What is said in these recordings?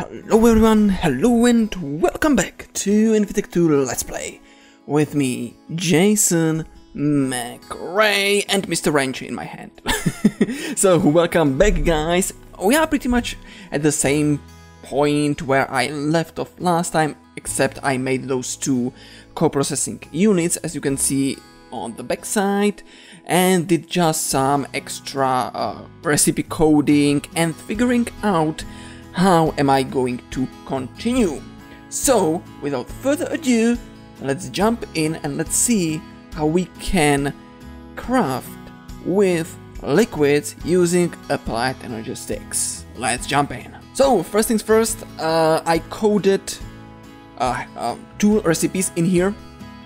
Hello everyone, hello and welcome back to InfiTech 2 Let's Play with me, Jason McRae and Mr. Wrench in my hand. So welcome back guys. We are pretty much at the same point where I left off last time, except I made those two co-processing units as you can see on the back side, and did just some extra recipe coding and figuring out how am I going to continue. So without further ado, let's jump in and let's see how we can craft with liquids using applied energy sticks. Let's jump in. So first things first, I coded two recipes in here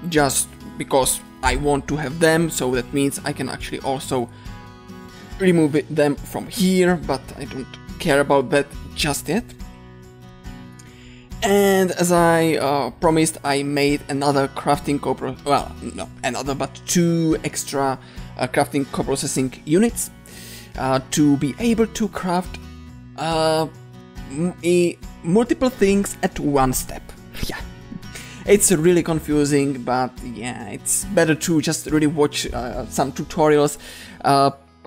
just because I want to have them, so that means I can actually also remove them from here, but I don't care about that just yet. And as I promised, I made another crafting two extra crafting co-processing units to be able to craft multiple things at one step. Yeah. It's really confusing, but yeah, it's better to just really watch some tutorials.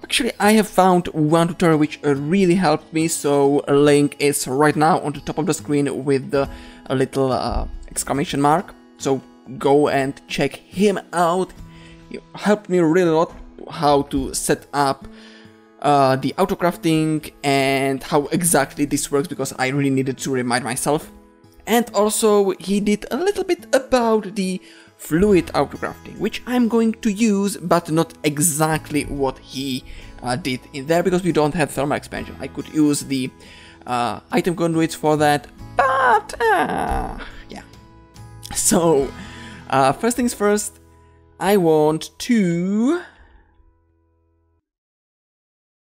Actually, I have found one tutorial which really helped me, so a link is right now on the top of the screen with the little exclamation mark. So go and check him out. He helped me really a lot how to set up the auto crafting and how exactly this works, because I really needed to remind myself. And also he did a little bit about the fluid autocrafting, which I'm going to use, but not exactly what he did in there, because we don't have thermal expansion. I could use the item conduits for that, but yeah. So first things first, I want to...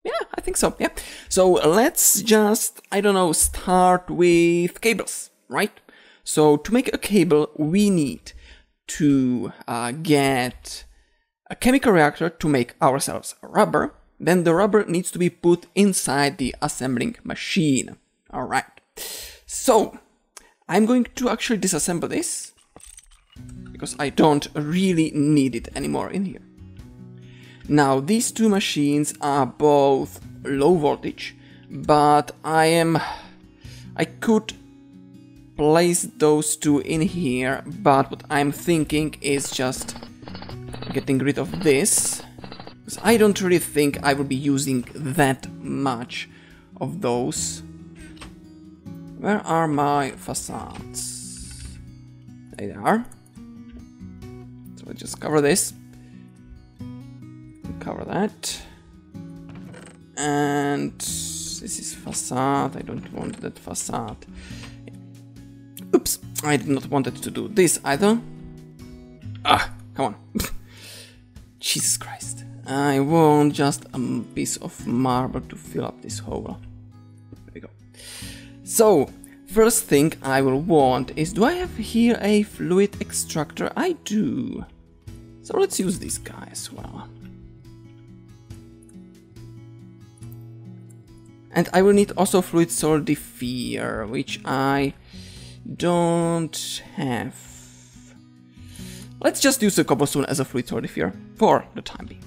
yeah, I think so, yeah. So let's just, I don't know, start with cables, right? So to make a cable, we need to get a chemical reactor to make ourselves rubber. Then the rubber needs to be put inside the assembling machine. Alright, so I'm going to actually disassemble this because I don't really need it anymore in here. Now these two machines are both low voltage, but I could place those two in here, but what I'm thinking is just getting rid of this, because I don't really think I will be using that much of those. Where are my facades? There they are. So let's just cover this, cover that, and this is facade. I don't want that facade. Oops, I did not want it to do this either. Ah, come on. Jesus Christ. I want just a piece of marble to fill up this hole. There we go. So, first thing I will want is, do I have here a fluid extractor? I do. So let's use this guy as well. And I will need also fluid solidifier, which I don't have. Let's just use the cobblestone as a fluid solidifier for the time being.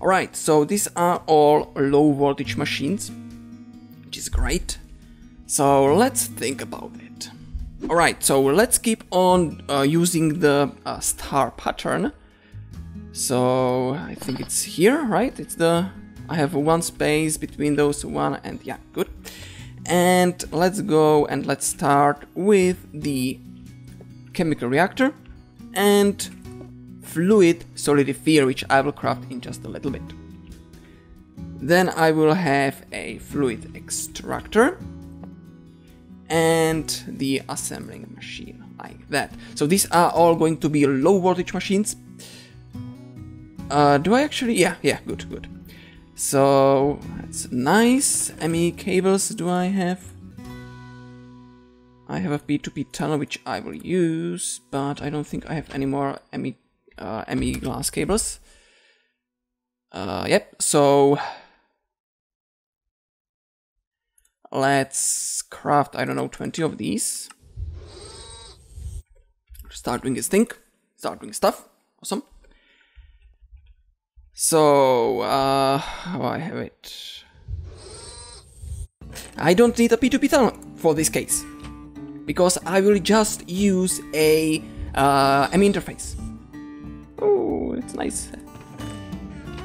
Alright, so these are all low voltage machines, which is great. So let's think about it. Alright, so let's keep on using the star pattern. So I think it's here, right? It's the... I have one space between those one, and yeah, good. And let's go and let's start with the chemical reactor and fluid solidifier, which I will craft in just a little bit. Then I will have a fluid extractor and the assembling machine, like that. So these are all going to be low voltage machines. Do I actually? Yeah, good. So that's nice. ME cables do I have? I have a P2P tunnel which I will use, but I don't think I have any more ME glass cables. Yep, so let's craft, I don't know, 20 of these. Start doing his thing. Start doing stuff. Awesome. So, how I have it. I don't need a P2P tunnel for this case, because I will just use a ME interface. Oh, it's nice.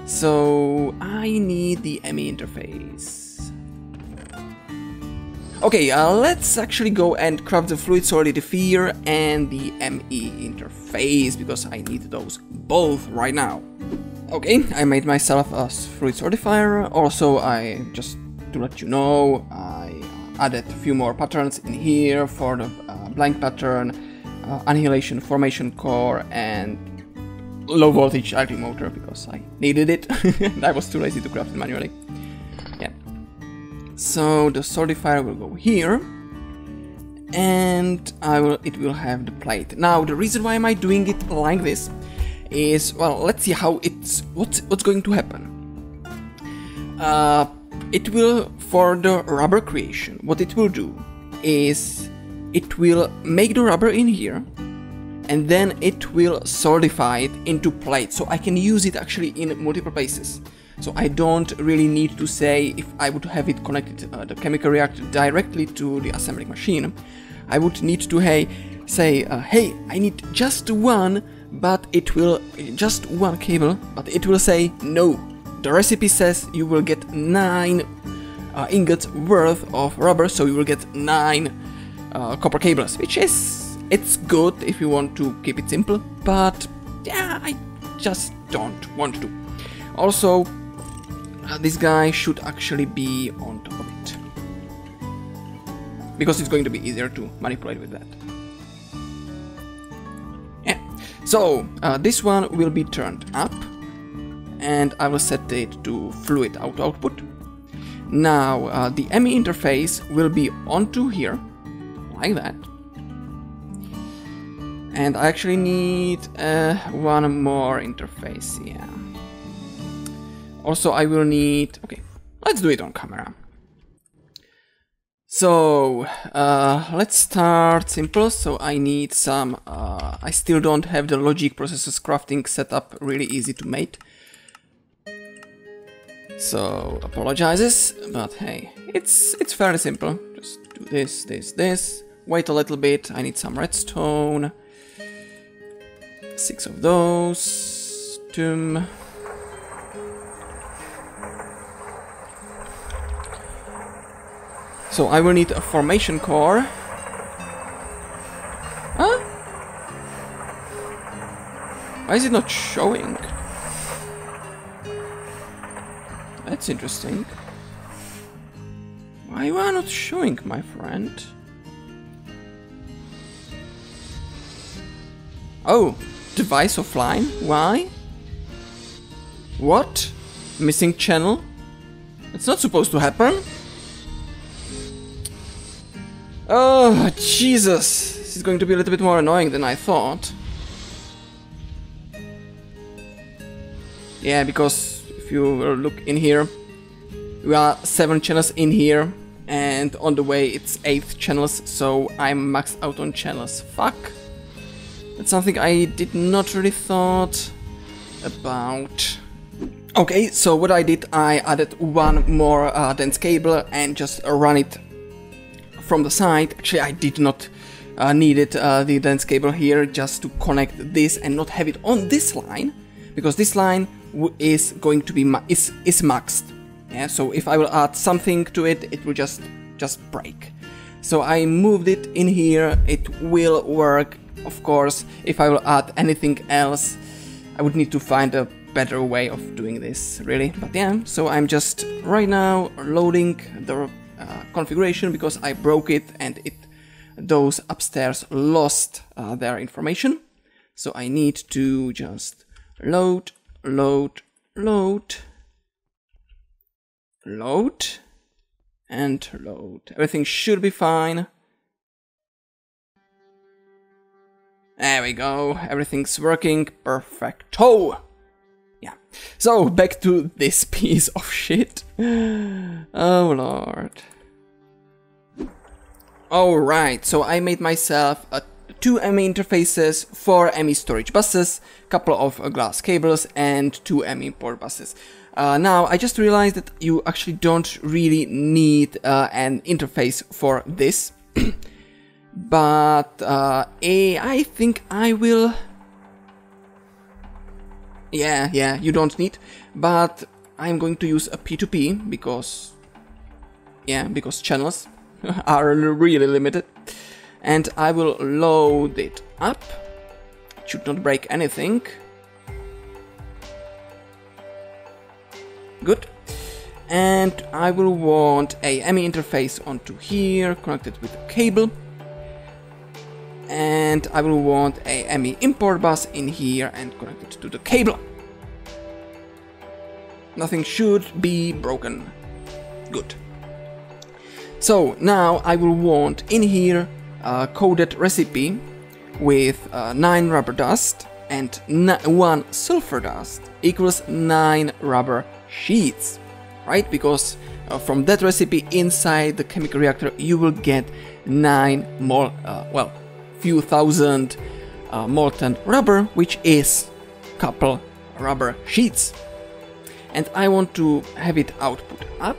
So, I need the ME interface. Okay, let's actually go and craft the fluid solidifier and the ME interface, because I need those both right now. Okay, I made myself a fluid solidifier. Also, just to let you know, I added a few more patterns in here for the blank pattern, annihilation, formation core, and low voltage electric motor, because I needed it and I was too lazy to craft it manually. Yeah. So the solidifier will go here, and it will have the plate. Now the reason why am I doing it like this is, well, let's see how what's going to happen. It will, for the rubber creation, what it will do is it will make the rubber in here, and then it will solidify it into plate, so I can use it actually in multiple places. So I don't really need to say, if I would have it connected, the chemical reactor, directly to the assembling machine, I would need to say, hey, I need just one, but it will, just one cable, but it will say, no, the recipe says you will get 9 ingots worth of rubber, so you will get 9 copper cables, which is, it's good if you want to keep it simple, but yeah, I just don't want to. Also, this guy should actually be on top of it, because it's going to be easier to manipulate with that. Yeah, so this one will be turned up, and I will set it to fluid output. Now the ME interface will be onto here, like that. And I actually need one more interface, yeah. Also, I will need... Okay, let's do it on camera. So, let's start simple. So I need some... I still don't have the logic processors crafting set up really easy to make. So, apologizes, but hey, it's fairly simple. Just do this, this, this. Wait a little bit, I need some redstone. 6 of those. Tomb. So I will need a formation core. Huh? Why is it not showing? That's interesting. Why you are not showing, my friend? Oh, device offline? Why? What? Missing channel? It's not supposed to happen. Oh, Jesus! This is going to be a little bit more annoying than I thought. Yeah, because if you look in here, we are 7 channels in here, and on the way it's 8 channels, so I'm maxed out on channels. Fuck! That's something I did not really thought about. Okay, so what I did, I added one more dense cable and just run it from the side. Actually, I did not need it, the dense cable here, just to connect this and not have it on this line, because this line is going to be is maxed. Yeah, so if I will add something to it, it will just break. So I moved it in here. It will work, of course. If I will add anything else, I would need to find a better way of doing this, really. But yeah, so I'm just right now loading the configuration, because I broke it and those upstairs lost their information. So I need to just load, and load. Everything should be fine. There we go, everything's working perfecto. Yeah, so back to this piece of shit. Oh lord. Alright, so I made myself 2 ME interfaces, 4 ME storage buses, couple of glass cables, and 2 ME port buses. Now, I just realized that you actually don't really need an interface for this, but I think I will... Yeah, you don't need, but I'm going to use a P2P because channels are really limited, and I will load it up. It should not break anything. Good. And I will want a ME interface onto here, connected with a cable. And I will want a ME import bus in here and connected to the cable. Nothing should be broken. Good. So now I will want in here a coded recipe with 9 rubber dust and 1 sulfur dust equals 9 rubber sheets, right? Because from that recipe inside the chemical reactor you will get 9 few thousand molten rubber, which is couple rubber sheets. And I want to have it output up.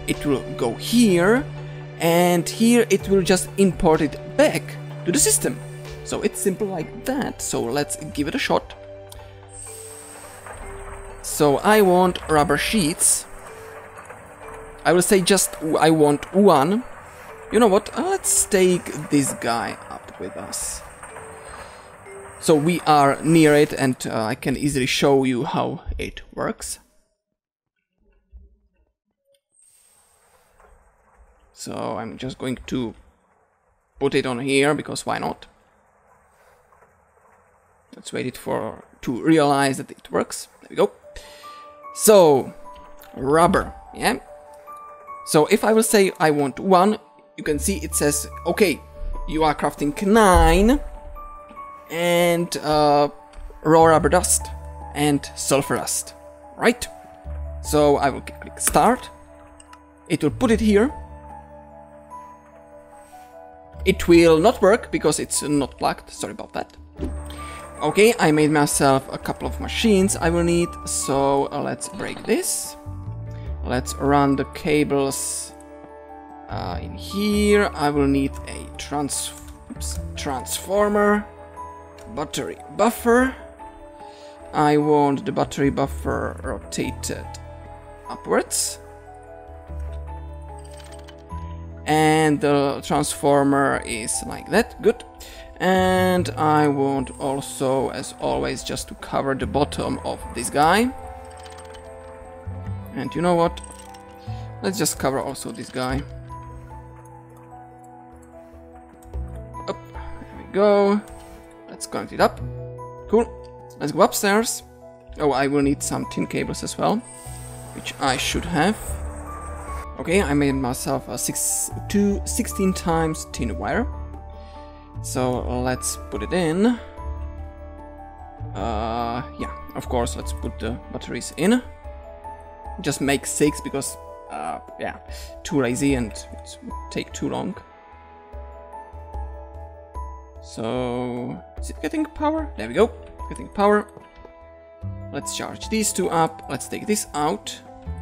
It will go here, and here it will just import it back to the system. So it's simple like that. So let's give it a shot. So I want rubber sheets. I will say just I want 1. You know what? Let's take this guy up with us. So we are near it, and I can easily show you how it works. So I'm just going to put it on here, because why not? Let's wait to realize that it works. There we go. So, rubber, yeah? So if I will say I want 1, you can see it says, okay, you are crafting 9 and raw rubber dust and sulfur dust, right? So I will click start. It will put it here. It will not work because it's not plugged, sorry about that. Okay, I made myself a couple of machines I will need, so let's break this. Let's run the cables in here. I will need a transformer, battery buffer. I want the battery buffer rotated upwards. And the transformer is like that, good. And I want also, as always, just to cover the bottom of this guy. And you know what? Let's just cover also this guy. Up, there we go. Let's connect it up. Cool. Let's go upstairs. Oh, I will need some tin cables as well, which I should have. Okay, I made myself a 16 times tin wire. So let's put it in. Yeah, of course, let's put the batteries in. Just make 6 because, yeah, too lazy and it would take too long. So, is it getting power? There we go, getting power. Let's charge these 2 up. Let's take this out,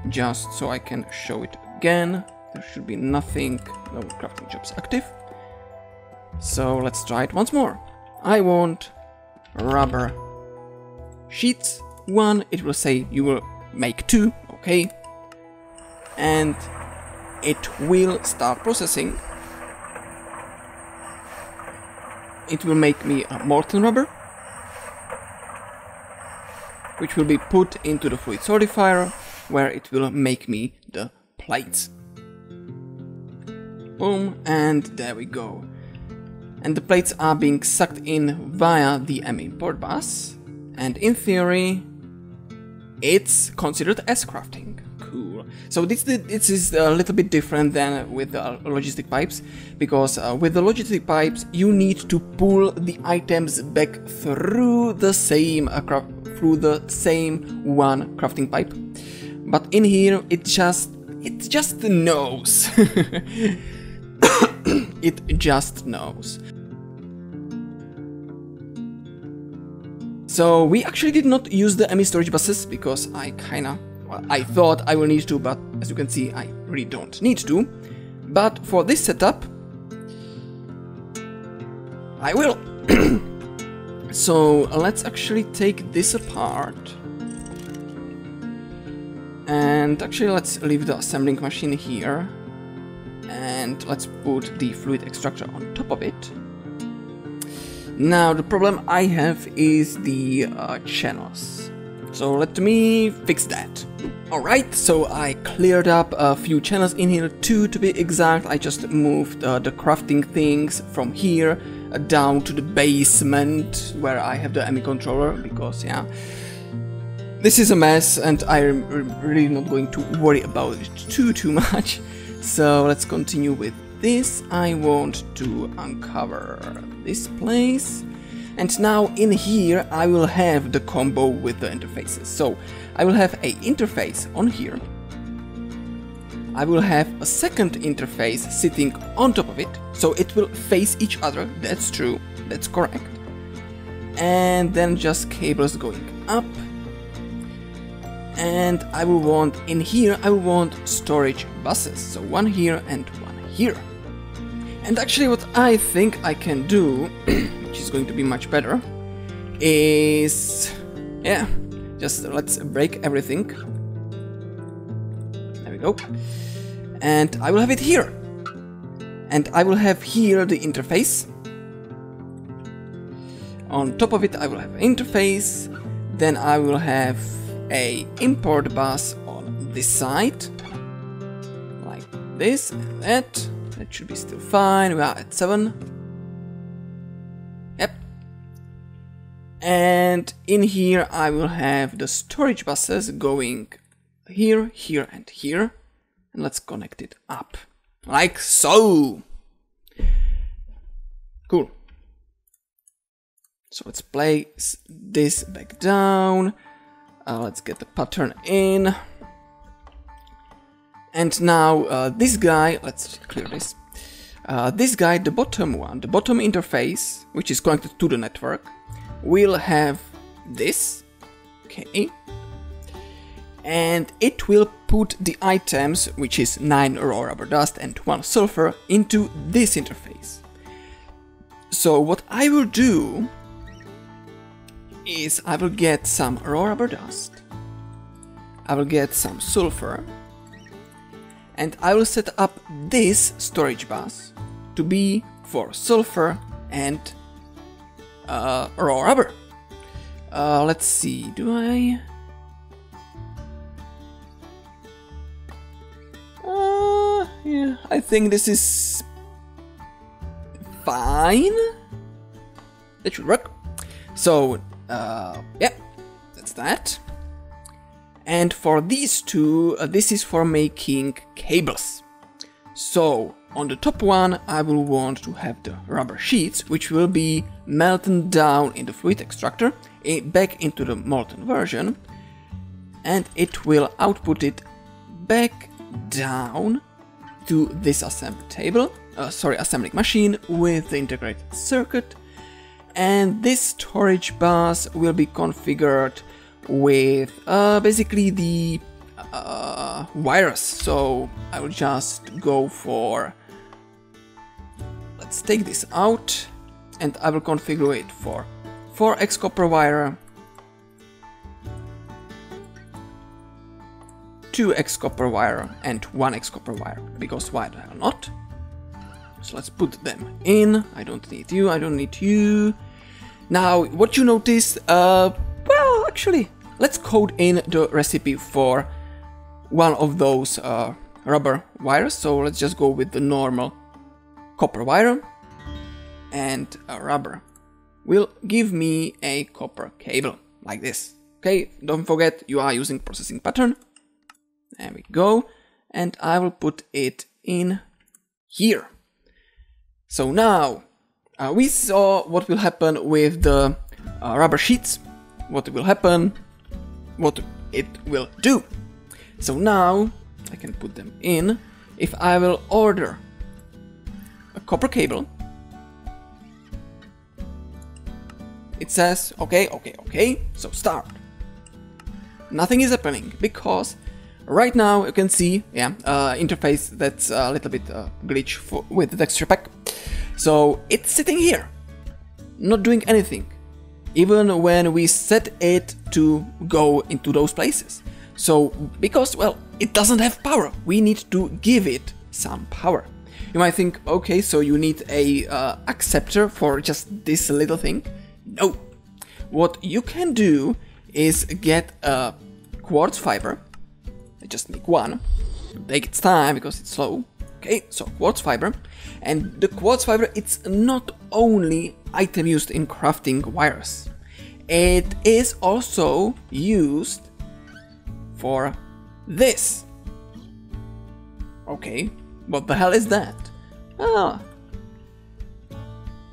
just so I can show it again. There should be nothing, no crafting jobs active. So let's try it once more. I want rubber sheets 1. It will say you will make 2, okay. And it will start processing. It will make me a molten rubber, which will be put into the fluid solidifier, where it will make me the plates. Boom, and there we go. And the plates are being sucked in via the ME import bus, and in theory it's considered as crafting. Cool. So this is a little bit different than with the logistic pipes, because with the logistic pipes you need to pull the items back through the same one crafting pipe. But in here it just knows. it just knows. So we actually did not use the ME storage buses because I thought I will need to, but as you can see, I really don't need to. But for this setup, I will. So let's actually take this apart. And actually let's leave the assembling machine here. And let's put the fluid extractor on top of it. Now the problem I have is the channels. So let me fix that. Alright, so I cleared up a few channels in here, 2 to be exact. I just moved the crafting things from here down to the basement where I have the ME controller, because yeah, this is a mess and I'm really not going to worry about it too much. So let's continue with this. I want to uncover this place. And now in here I will have the combo with the interfaces. So I will have a interface on here. I will have a second interface sitting on top of it. So it will face each other. That's true. That's correct. And then just cables going up. And I will want, in here, I will want storage buses. So one here and one here. And actually what I think I can do, which is going to be much better, is, yeah, just let's break everything. There we go. And I will have it here. And I will have here the interface. On top of it I will have an interface. Then I will have a import bus on this side. Like this and that. That should be still fine. We are at 7. Yep. And in here I will have the storage buses going here, here and here. And let's connect it up. Like so. Cool. So let's place this back down. Let's get the pattern in. And now this guy, let's clear this. This guy, the bottom one, the bottom interface, which is connected to the network, will have this. Okay. And it will put the items, which is 9 raw rubber dust and 1 sulfur, into this interface. So what I will do is I will get some raw rubber dust, I will get some sulfur, and I will set up this storage bus to be for sulfur and raw rubber. Let's see, do I... yeah, I think this is fine. That should work. So, yeah, that's that. And for these two, this is for making cables. So, on the top one, I will want to have the rubber sheets, which will be melted down in the fluid extractor, back into the molten version, and it will output it back down to this assembling machine with the integrated circuit. And this storage bus will be configured with basically the wires. So I will just go for, let's take this out, and I will configure it for 4x copper wire, 2x copper wire and 1x copper wire, because why the hell not? So let's put them in. I don't need you, I don't need you. Now, what you notice, well, actually, let's code in the recipe for one of those rubber wires. So let's just go with the normal copper wire, and a rubber will give me a copper cable, like this. Okay, don't forget you are using processing pattern. There we go, and I will put it in here. So now, we saw what will happen with the rubber sheets, what will happen, what it will do. So now, I can put them in. If I will order a copper cable. It says, okay, so start. Nothing is happening because right now you can see, interface that's a little bit glitch with the texture pack. So it's sitting here, not doing anything, even when we set it to go into those places. So because, well, it doesn't have power, we need to give it some power. You might think, okay, so you need a acceptor for just this little thing. No. What you can do is get a quartz fiber. I just make one. It'll take its time because it's slow. Okay, so quartz fiber. And the quartz fiber, it's not only item used in crafting wires. It is also used for this. Okay, what the hell is that? Ah,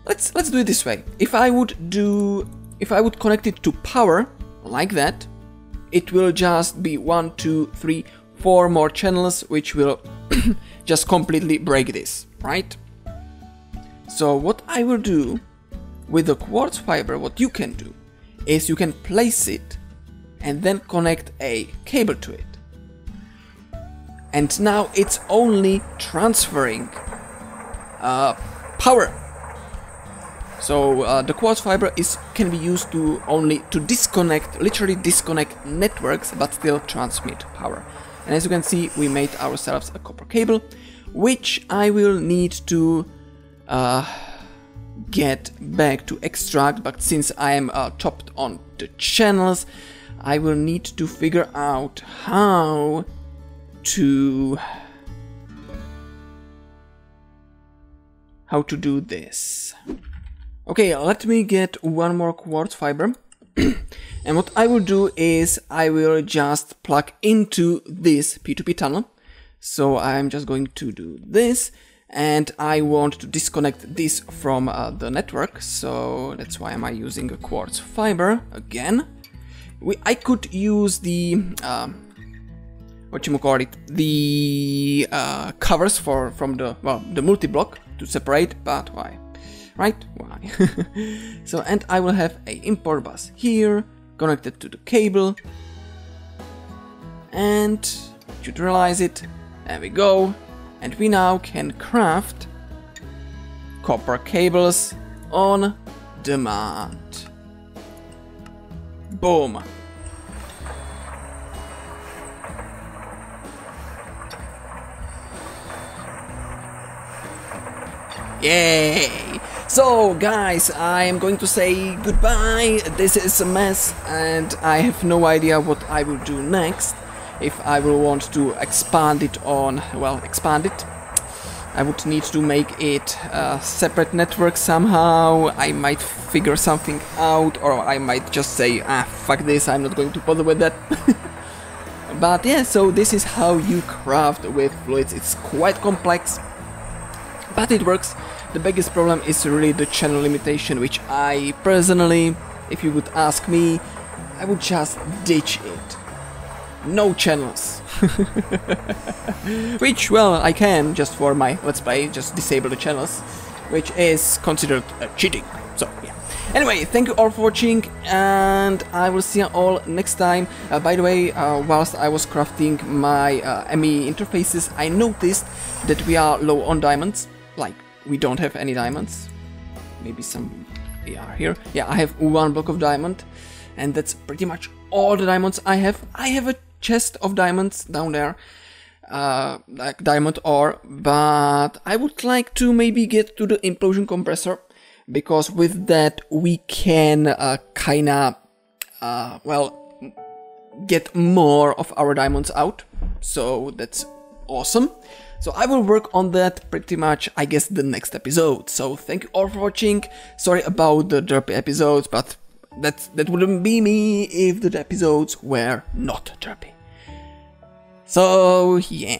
let's do it this way. If I would connect it to power like that, it will just be 1, 2, 3, 4 more channels, which will just completely break this, right? So what I will do with the quartz fiber, what you can do is you can place it and then connect a cable to it. And now it's only transferring power. So the quartz fiber can be used to only disconnect, literally disconnect networks, but still transmit power. And as you can see, we made ourselves a copper cable, which I will need to get back to extract. But since I am chopped on the channels, I will need to figure out how to do this. Okay, let me get one more quartz fiber. And what I will do is I will just plug into this P2P tunnel. So I'm just going to do this, and I want to disconnect this from the network. So that's why am I using a quartz fiber again. I could use the the covers from the multi-block to separate, but why? Right? Why? So, and I will have a import bus here connected to the cable, and should realize it. There we go, and we now can craft copper cables on demand. Boom. Yay! So guys, I am going to say goodbye. This is a mess and I have no idea what I will do next. If I will want to expand it on, well, expand it, I would need to make it a separate network somehow. I might figure something out, or I might just say, fuck this, I'm not going to bother with that. But yeah, so this is how you craft with fluids. It's quite complex, but it works. The biggest problem is really the channel limitation, which I personally, if you would ask me, I would just ditch it. No channels. Which, well, I can just for my Let's Play, just disable the channels, which is considered cheating. So, yeah. Anyway, thank you all for watching, and I will see you all next time. By the way, whilst I was crafting my ME interfaces, I noticed that we are low on diamonds. Like, we don't have any diamonds. Maybe some are here. Yeah, I have one block of diamond, and that's pretty much all the diamonds I have. I have a chest of diamonds down there, like diamond ore, but I would like to maybe get to the implosion compressor, because with that we can kinda, well, get more of our diamonds out, so that's awesome. So I will work on that pretty much, I guess, the next episode. So thank you all for watching. Sorry about the derpy episodes, but that wouldn't be me if the episodes were not derpy. So yeah,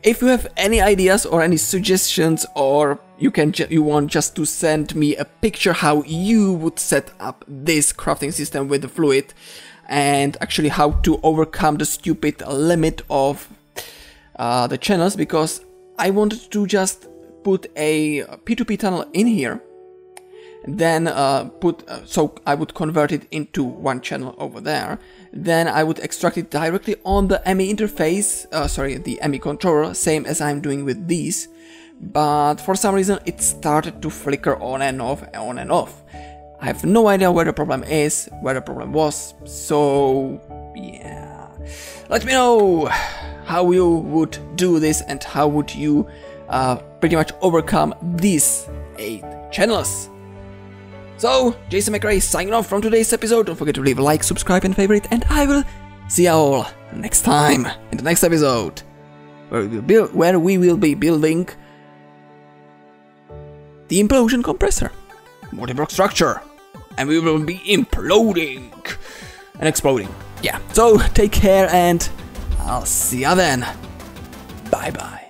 if you have any ideas or any suggestions, or you want just to send me a picture how you would set up this crafting system with the fluid, and actually how to overcome the stupid limit of the channels, because I wanted to just put a P2P tunnel in here, then so I would convert it into one channel over there. Then I would extract it directly on the ME interface, the ME controller, same as I'm doing with these. But for some reason it started to flicker on and off, on and off. I have no idea where the problem is, where the problem was, so yeah. Let me know how you would do this and how would you pretty much overcome these 8 channels. So, Jason McRae signing off from today's episode. Don't forget to leave a like, subscribe and favorite, and I will see you all next time in the next episode, where we will be building the implosion compressor, multi-block structure, and we will be imploding and exploding. Yeah, so take care and I'll see ya then. Bye bye.